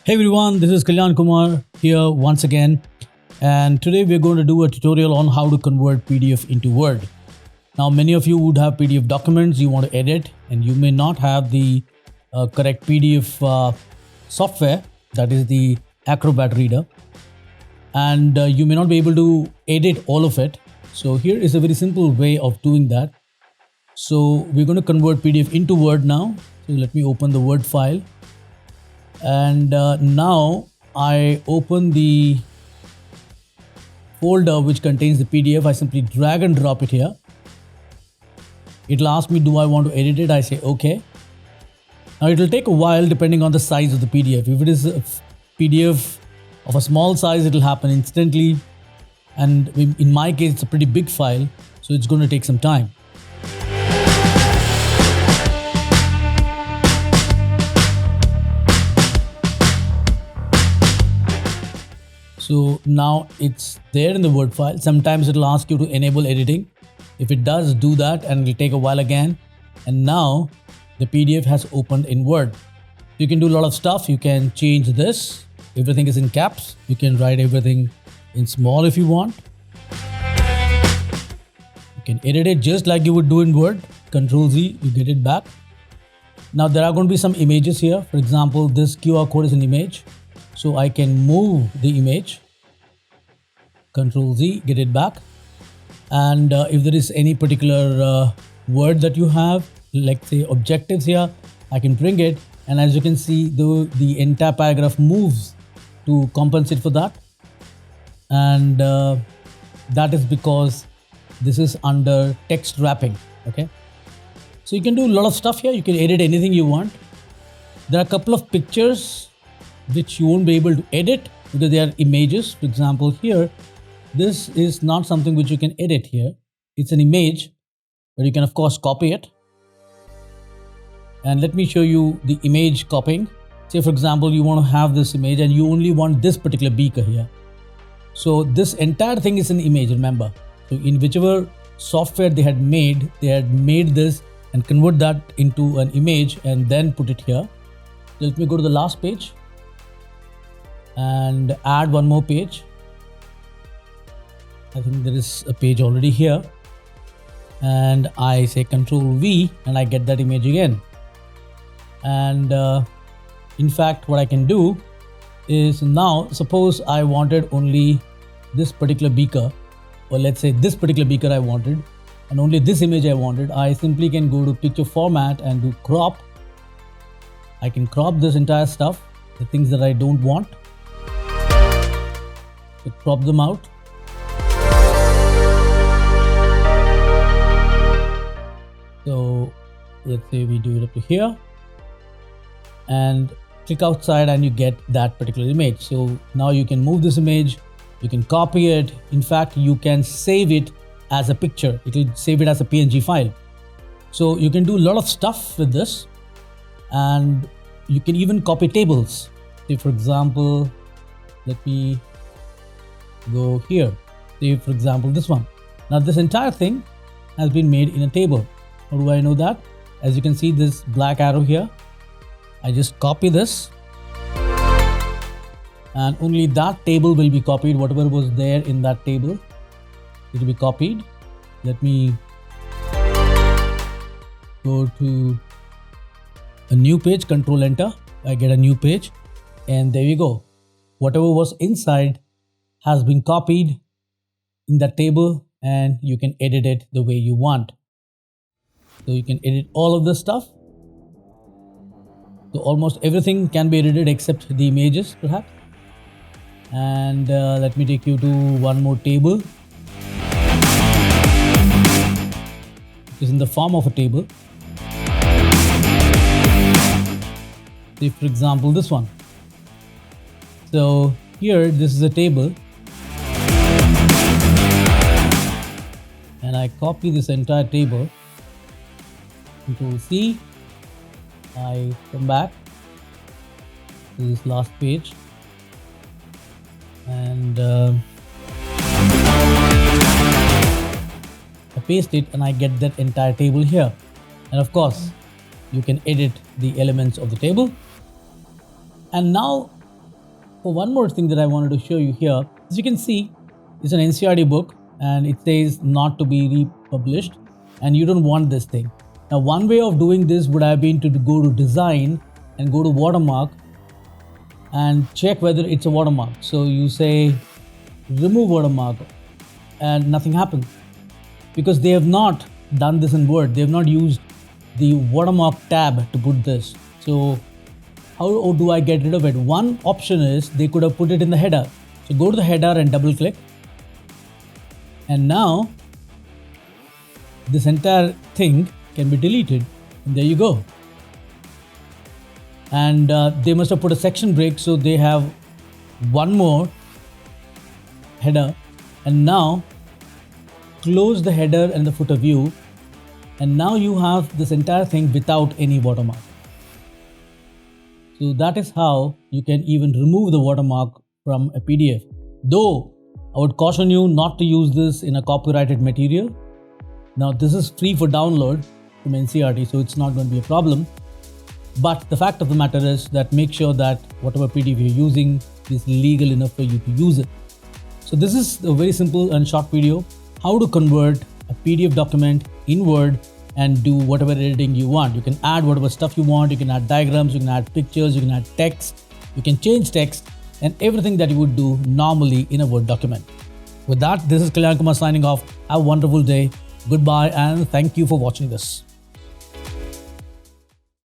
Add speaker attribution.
Speaker 1: Hey everyone, this is Kalyan Kumar here once again, and today we're going to do a tutorial on how to convert PDF into Word. Now, many of you would have PDF documents you want to edit, and you may not have the correct PDF software, that is the Acrobat Reader, and you may not be able to edit all of it. So, here is a very simple way of doing that. So, we're going to convert PDF into Word now. So, let me open the Word file. And now I open the folder which contains the PDF. I simply drag and drop it here. It'll ask me, do I want to edit it? I say okay. Now it will take a while depending on the size of the PDF. If it is a PDF of a small size, it will happen instantly. And in my case, it's a pretty big file, so it's going to take some time. So now it's there in the Word file. Sometimes it'll ask you to enable editing. If it does, do that, and it'll take a while again. And now the PDF has opened in Word. You can do a lot of stuff. You can change this. Everything is in caps. You can write everything in small if you want. You can edit it just like you would do in Word. Control Z, you get it back. Now there are going to be some images here. For example, this QR code is an image. So I can move the image, Control Z, get it back. And if there is any particular word that you have, like say objectives here, I can bring it. And as you can see, the entire paragraph moves to compensate for that. And that is because this is under text wrapping. Okay. So you can do a lot of stuff here. You can edit anything you want. There are a couple of pictures which you won't be able to edit because they are images. For example, here, this is not something which you can edit here. It's an image, but you can of course copy it. And let me show you the image copying. Say for example, you want to have this image and you only want this particular beaker here. So this entire thing is an image, remember. So in whichever software they had made this and convert that into an image and then put it here. So let me go to the last page and add one more page. I think there is a page already here, and I say Control V and I get that image again. And in fact, what I can do is now, suppose I wanted only this particular beaker, or let's say this particular beaker I wanted, and only this image I wanted. I simply can go to picture format and do crop. I can crop this entire stuff, the things that I don't want. So crop them out. So let's say we do it up to here and click outside and you get that particular image. So now you can move this image, you can copy it. In fact, you can save it as a picture. It will save it as a PNG file. So you can do a lot of stuff with this, and you can even copy tables. Say for example, let me go here. Say for example this one. Now this entire thing has been made in a table. How do I know that? As you can see, this black arrow here, I just copy this and only that table will be copied. Whatever was there in that table, it will be copied. Let me go to a new page, Control Enter. I get a new page, and there you go. Whatever was inside has been copied in that table, and you can edit it the way you want. So you can edit all of this stuff. So almost everything can be edited except the images perhaps. And let me take you to one more table. It's in the form of a table. Say for example this one. So here this is a table, and I copy this entire table. Control C. I come back to this last page and I paste it and I get that entire table here. And of course, you can edit the elements of the table. And now for one more thing that I wanted to show you here, as you can see, it's an NCERT book and it says not to be republished, and you don't want this thing. Now, one way of doing this would have been to go to design and go to watermark and check whether it's a watermark. So you say remove watermark and nothing happens because they have not done this in Word. They have not used the watermark tab to put this. So how do I get rid of it? One option is they could have put it in the header. So go to the header and double click. And now this entire thing can be deleted. And there you go. And they must have put a section break, so they have one more header. And now close the header and the footer view. And now you have this entire thing without any watermark. So that is how you can even remove the watermark from a PDF. Though I would caution you not to use this in a copyrighted material. Now this is free for download from NCERT, so it's not going to be a problem. But the fact of the matter is that make sure that whatever PDF you're using is legal enough for you to use it. So this is a very simple and short video, how to convert a PDF document in Word and do whatever editing you want. You can add whatever stuff you want. You can add diagrams, you can add pictures, you can add text, you can change text and everything that you would do normally in a Word document. With that, this is Kalyan Kumar signing off. Have a wonderful day. Goodbye and thank you for watching this.